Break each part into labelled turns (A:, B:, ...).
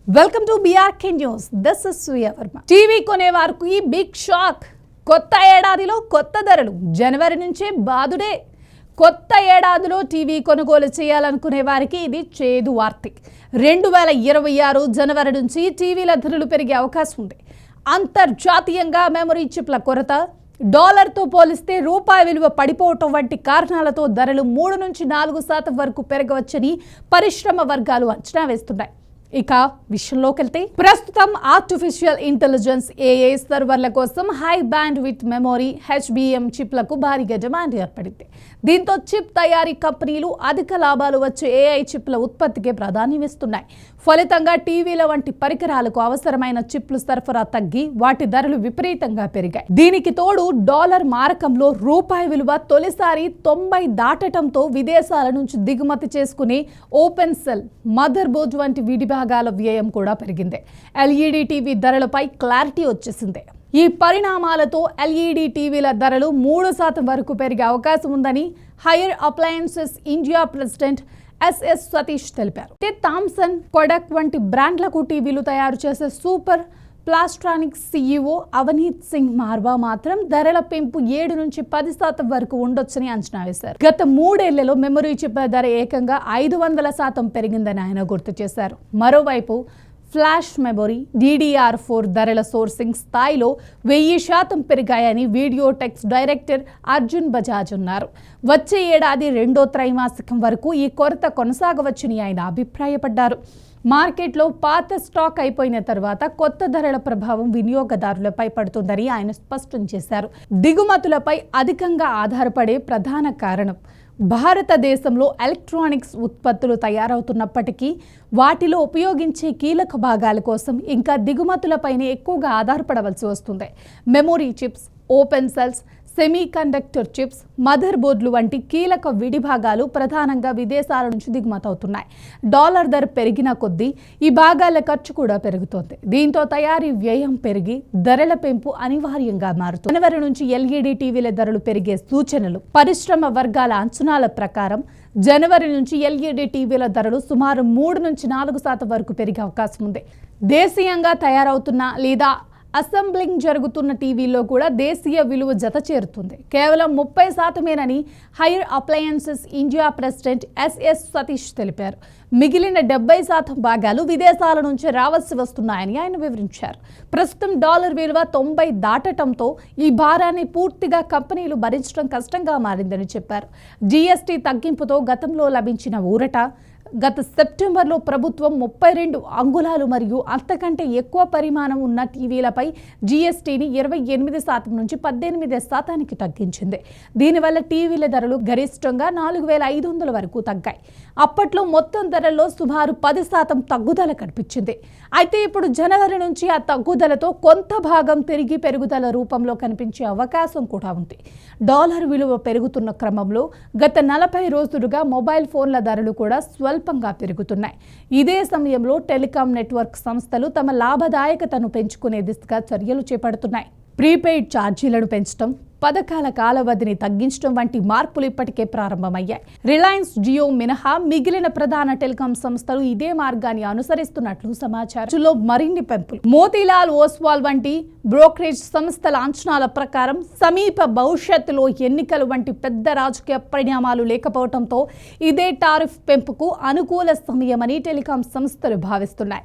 A: Welcome to BRK news. This is Surya Varma. TV కొనేవారికి ఈ big shock. కొత్త ఏడాదిలో కొత్త ధరలు. జనవరి నుంచే బాదుడే. కొత్త ఏడాదిలో టీవీ కొనుగోలు చేయాలనుకునే వారికి ఇది చేదు వార్త. 2026 జనవరి నుంచి టీవీల ధరలు పెరిగే అవకాశం ఉంది. అంతర్జాతీయంగా మెమరీ చిప్ల కొరత, డాలర్తో పోలిస్తే రూపాయి విలువ పడిపోవటం వంటి కారణాలతో ధరలు 3 నుంచి 4% వరకు పెరగవచ్చని పరిశ్రమ వర్గాలు అంచనా వేస్తున్నాయి. ఇక విషయంలోకి వెళ్తే ప్రస్తుతం ఆర్టిఫిషియల్ ఇంటెలిజెన్స్ AI సర్వర్ల కోసం high band with memory HBM చిప్లకు భారీగా డిమాండ్ ఏర్పడింది. దీంతో చిప్ తయారీ కంపెనీలు అధిక లాభాలు వచ్చే AI చిప్ల ఉత్పత్తికి ప్రాధాన్యం ఇస్తున్నాయి. ఫలితంగా టీవీల వంటి పరికరాలకు అవసరమైన చిప్లు సరఫరా తగ్గి వాటి ధరలు విపరీతంగా పెరిగాయి. దీనికి తోడు డాలర్ మారకంలో రూపాయి విలువ తొలిసారి 90 దాటడంతో విదేశాల నుంచి దిగుమతి చేసుకునే ఓపెన్ సెల్, మదర్ బోర్డ్ వంటి విడిభాగాల వ్యయం కూడా పెరిగింది. LED టీవీ ధరలపై క్లారిటీ వచ్చేసింది. ఈ పరిణామాలతో LED టీవీల ధరలు 3% వరకు పెరిగే అవకాశం ఉందని hire appliances India president SS Satish తెలిపారు. థామ్సన్, కొడక్ వంటి బ్రాండ్లకు టీవీలు తయారు చేసే సూపర్ ప్లాస్ట్రానిక్స్ CEO అవనీత్ సింగ్ మార్వా మాత్రం ధరల పెంపు 7 నుంచి 10% వరకు ఉండొచ్చని అంచనా వేశారు. గత 3 ఏళ్లలో మెమరీ చిప్ల ధర ఏకంగా 500% పెరిగిందని ఆయన గుర్తు చేశారు. మరోవైపు ఫ్లాష్ మెమొరీ DDR4 ధరల సోర్సింగ్ స్థాయిలో 1000% పెరిగాయని Videotex director Arjun Bajaj అన్నారు. వచ్చే ఏడాది 2వ త్రైమాసికం వరకు ఈ కొరత కొనసాగవచ్చని ఆయన అభిప్రాయపడ్డారు. మార్కెట్లో పాత స్టాక్ అయిపోయిన తర్వాత కొత్త ధరల ప్రభావం వినియోగదారులపై పడుతుందని ఆయన స్పష్టం చేశారు. దిగుమతులపై అధికంగా ఆధారపడే ప్రధాన కారణం భారతదేశంలో ఎలక్ట్రానిక్స్ ఉత్పత్తులు తయారవుతున్నప్పటికీ వాటిలో ఉపయోగించే కీలక భాగాల కోసం ఇంకా దిగుమతులపైనే ఎక్కువగా ఆధారపడవలసి వస్తుంది. Memory chips, open cells, semiconductor chips, mother బోర్డులు వంటి కీలక విడిభాగాలు ప్రధానంగా విదేశాల నుంచి దిగుమతవుతున్నాయి. డాలర్ ధర పెరిగిన కొద్దీ ఈ భాగాల ఖర్చు కూడా పెరుగుతోంది. దీంతో తయారీ వ్యయం పెరిగి ధరల పెంపు అనివార్యంగా మారుతుంది. జనవరి నుంచి LED టీవీల ధరలు పెరిగే సూచనలు. పరిశ్రమ వర్గాల అంచనాల ప్రకారం జనవరి నుంచి LED టీవీల ధరలు సుమారు 3 నుంచి 4% వరకు పెరిగే అవకాశం ఉంది. దేశీయంగా తయారవుతున్న లేదా అసెంబ్లింగ్ జరుగుతున్న టీవీల్లో కూడా దేశీయ విలువ జత చేరుతుంది. కేవలం 30%మేనని Haier appliances India president SS Satish తెలిపారు. మిగిలిన 70% భాగాలు విదేశాల నుంచి రావాల్సి వస్తున్నాయని ఆయన వివరించారు. ప్రస్తుతం డాలర్ విలువ 90 దాటడంతో ఈ భారాన్ని పూర్తిగా కంపెనీలు భరించడం కష్టంగా మారిందని చెప్పారు. GST తగ్గింపుతో గతంలో లభించిన ఊరట, గత సెప్టెంబర్లో ప్రభుత్వం 32 అంగుళాలు మరియు అంతకంటే ఎక్కువ పరిమాణం ఉన్న టీవీలపై GSTని 28% నుంచి 18% తగ్గించింది. దీనివల్ల టీవీల ధరలు గరిష్టంగా 4500 వరకు తగ్గాయి. అప్పట్లో మొత్తం ధరల్లో సుమారు 10% తగ్గుదల కనిపించింది. అయితే ఇప్పుడు జనవరి నుంచి ఆ తగ్గుదలతో కొంత భాగం తిరిగి పెరుగుదల రూపంలో కనిపించే అవకాశం కూడా ఉంది. డాలర్ విలువ పెరుగుతున్న క్రమంలో గత 40 రోజులుగా మొబైల్ ఫోన్ల ధరలు కూడా స్వల్పంగా పెరుగుతున్నాయి. ఇదే సమయంలో టెలికాం నెట్వర్క్ సంస్థలు తమ లాభదాయకతను పెంచుకునే దిశగా చర్యలు చేపడుతున్నాయి. ప్రీపెయిడ్ ఛార్జీలను పెంచడం, పథకాల కాలవధిని తగ్గించడం వంటి మార్పులు ఇప్పటికే ప్రారంభమయ్యాయి. రిలయన్స్ జియో మినహా మిగిలిన ప్రధాన టెలికాం సంస్థలు ఇదే మార్గాన్ని అనుసరిస్తున్నట్లు సమాచారం. మరిన్ని పెంపులు. మోతీలాల్ ఓస్వాల్ వంటి బ్రోకరేజ్ సంస్థల అంచనాల ప్రకారం సమీప భవిష్యత్తులో ఎన్నికలు వంటి పెద్ద రాజకీయ పరిణామాలు లేకపోవడంతో ఇదే టారిఫ్ పెంపుకు అనుకూల సమయమని టెలికాం సంస్థలు భావిస్తున్నాయి.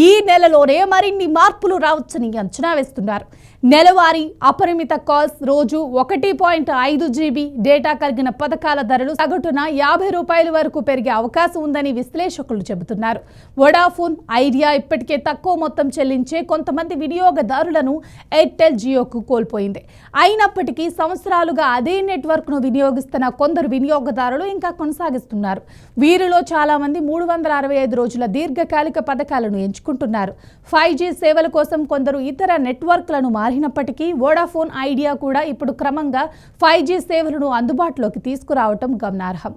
A: ఈ నెలలోనే మరిన్ని మార్పులు రావచ్చని అంచనా వేస్తున్నారు. నెలవారీ అపరిమిత కాల్స్, రోజు 1.5 GB డేటా కలిగిన పథకాల ధరలు సగటున ₹50 వరకు పెరిగే అవకాశం ఉందని విశ్లేషకులు చెబుతున్నారు. వొడాఫోన్ ఐడియా ఇప్పటికే తక్కువ మొత్తం చెల్లించే కొంతమంది వినియోగదారులను ఎయిర్టెల్, జియోకు కోల్పోయింది. అయినప్పటికీ సంవత్సరాలుగా అదే నెట్వర్క్ను వినియోగిస్తున్న కొందరు వినియోగదారులు ఇంకా కొనసాగిస్తున్నారు. వీరిలో చాలా మంది 365 రోజుల దీర్ఘకాలిక పథకాలను ఎంచుకుంటున్నారు. 5G సేవల కోసం కొందరు ఇతర నెట్వర్క్లను మారినప్పటికీ వొడాఫోన్ ఐడియా కూడా ఇప్పుడు క్రమంగా 5G సేవలను అందుబాటులోకి తీసుకురావటం గమనార్హం.